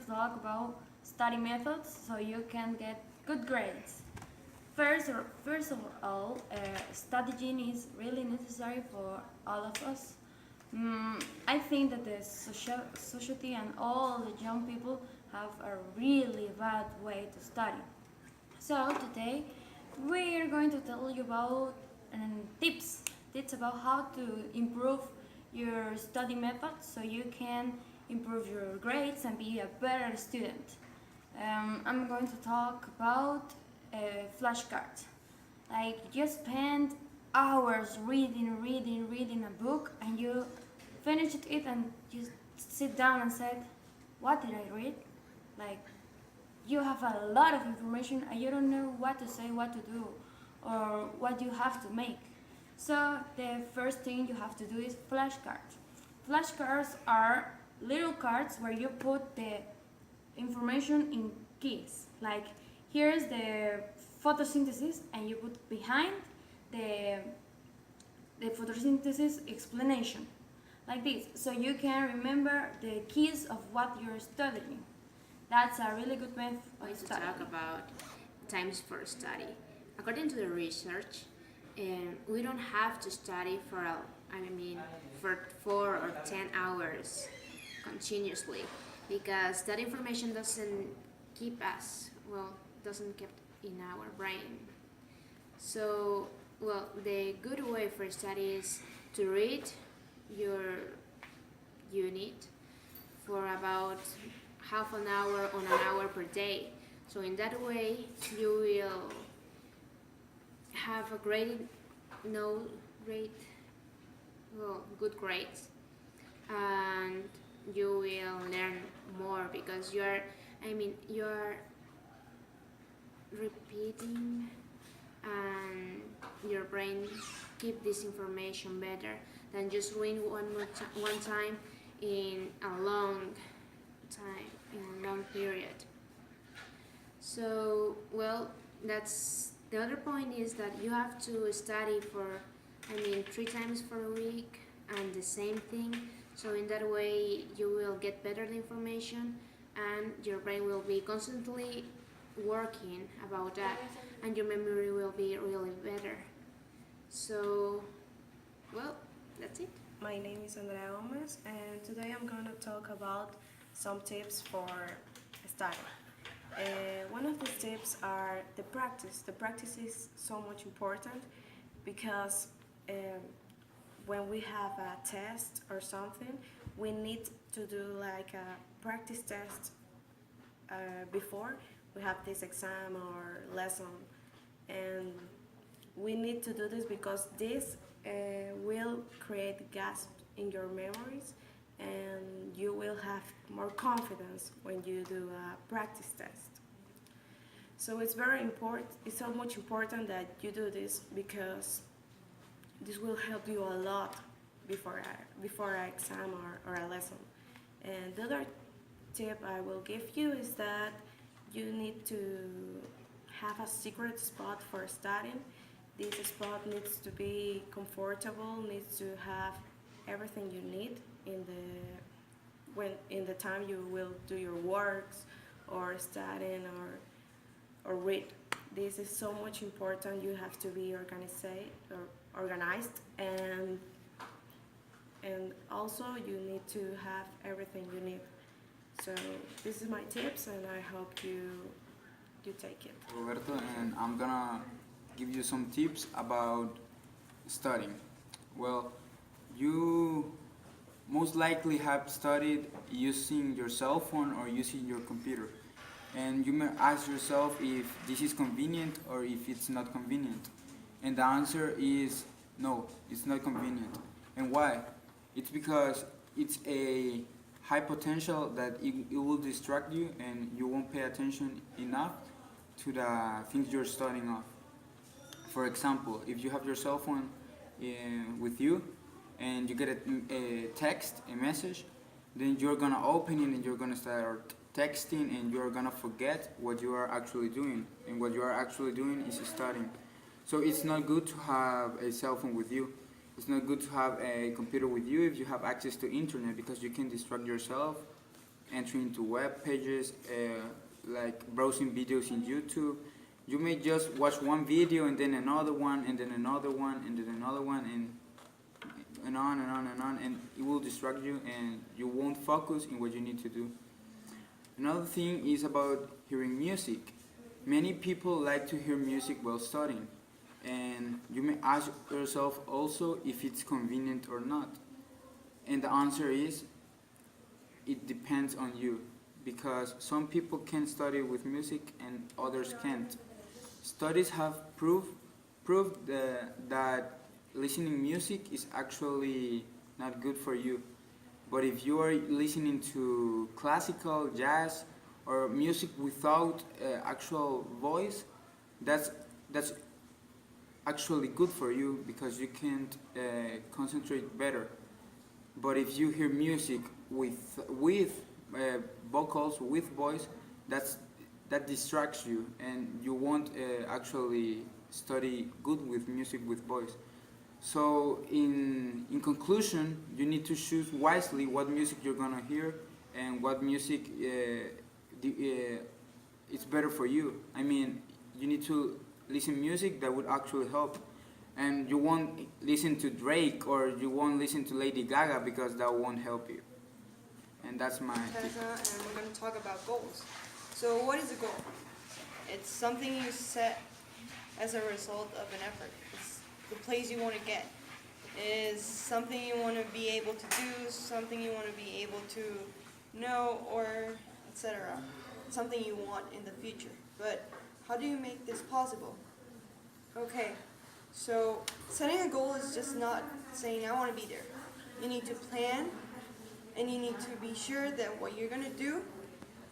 to talk about study methods so you can get good grades. First of all, studying is really necessary for all of us. I think that the society and all the young people have a really bad way to study. So today we are going to tell you about tips about how to improve your study method so you can improve your grades and be a better student. I'm going to talk about flashcards. Like you spend hours reading a book and you finish it and you sit down and said, what did I read? Like you have a lot of information and you don't know what to say, what to do, or what you have to make. So the first thing you have to do is flashcards. Flashcards are little cards where you put the information in keys. Like here's the photosynthesis and you put behind the photosynthesis explanation. Like this, so you can remember the keys of what you're studying. That's a really good method of To studying. talk about times for study. According to the research, we don't have to study for 4 or 10 hours continuously because that information doesn't keep in our brain. So, the good way for study is to read your unit for about half an hour or an hour per day. So in that way, you will have a good grades, and you will learn more because you're repeating, and your brain keep this information better than just reading one time in a long period. So, that's the other point is that you have to study for 3 times per week and the same thing. So in that way you will get better information and your brain will be constantly working about that, and your memory will be really better. So, that's it. My name is Andrea, and today I'm going to talk about some tips for studying. One of the tips are the practice. The practice is so much important because when we have a test or something, we need to do like a practice test before we have this exam or lesson, and we need to do this because this will create gaps in your memories, and you will have more confidence when you do a practice test. So it's very important, it's so much important that you do this because this will help you a lot before an exam or a lesson. And the other tip I will give you is that you need to have a secret spot for studying. This spot needs to be comfortable, needs to have everything you need in the time you will do your works or studying or read. This is so much important. You have to be organized, and also you need to have everything you need. So this is my tips, and I hope you take it. Roberto, and I'm gonna give you some tips about studying. Well, you most likely have studied using your cell phone or using your computer, and you may ask yourself if this is convenient or if it's not convenient, and the answer is no, it's not convenient. And why? It's because it's a high potential that it will distract you and you won't pay attention enough to the things you're studying of. For example, if you have your cell phone with you and you get a text, a message, then you're gonna open it and you're gonna start texting, and you're gonna forget what you are actually doing, and what you are actually doing is studying. So it's not good to have a cell phone with you. It's not good to have a computer with you if you have access to internet, because you can distract yourself entering into web pages, like browsing videos in YouTube. You may just watch one video and then another one and then another one and then another one and on and on and on, and it will distract you and you won't focus in what you need to do. Another thing is about hearing music. Many people like to hear music while studying, and you may ask yourself also if it's convenient or not. And the answer is, it depends on you, because some people can study with music and others can't. Studies have proved that listening music is actually not good for you. But if you are listening to classical, jazz, or music without actual voice, that's actually good for you because you can concentrate better. But if you hear music with vocals, with voice, that distracts you, and you won't actually study good with music with voice. So in conclusion, you need to choose wisely what music you're gonna hear and what music it's better for you. I mean, you need to listen music that would actually help, and you won't listen to Drake or you won't listen to Lady Gaga because that won't help you. And that's my Tessa, and we're going to talk about goals. So what is a goal? It's something you set as a result of an effort. It's the place you want to get. It is something you want to be able to do, something you want to be able to know, or etc. Something you want in the future. But how do you make this possible? Okay, so setting a goal is just not saying I want to be there. You need to plan, and you need to be sure that what you're going to do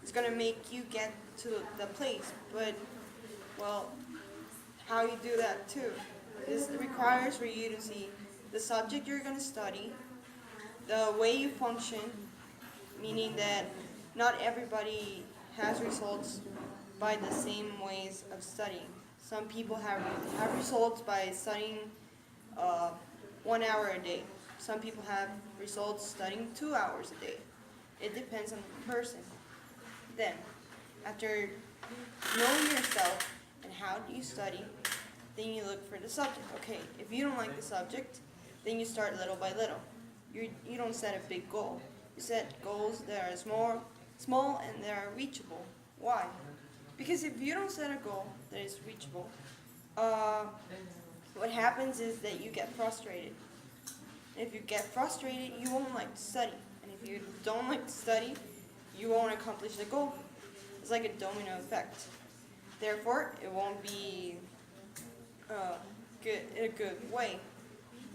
is going to make you get to the place. But, well, how you do that too. This requires for you to see the subject you're going to study, the way you function, meaning that not everybody has results by the same ways of studying. Some people have results by studying 1 hour a day. Some people have results studying 2 hours a day. It depends on the person. Then, after knowing yourself and how do you study, then you look for the subject. Okay, if you don't like the subject, then you start little by little. You don't set a big goal. You set goals that are small and that are reachable. Why? Because if you don't set a goal that is reachable, what happens is that you get frustrated. If you get frustrated, you won't like to study. And if you don't like to study, you won't accomplish the goal. It's like a domino effect. Therefore, it won't be a good way.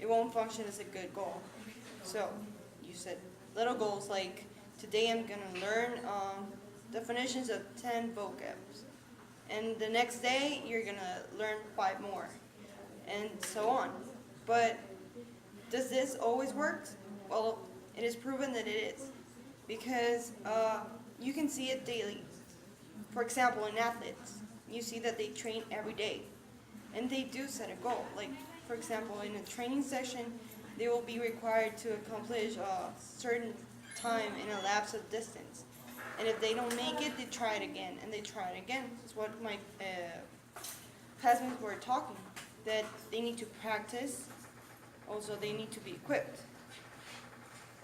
It won't function as a good goal. So, you set little goals like, today I'm going to learn definitions of 10 vocabs. And the next day, you're going to learn 5 more. And so on. But does this always work? Well, it is proven that it is. Because you can see it daily. For example, in athletes, you see that they train every day. And they do set a goal. Like, for example, in a training session, they will be required to accomplish a certain time in a lapse of distance. And if they don't make it, they try it again, and they try it again. That's what my classmates were talking, that they need to practice. Also, they need to be equipped.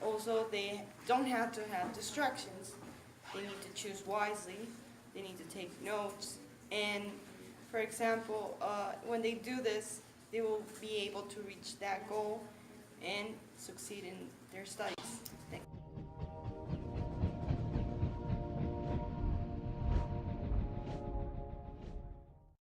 Also, they don't have to have distractions. They need to choose wisely. They need to take notes. And, for example, when they do this, they will be able to reach that goal and succeed in their studies.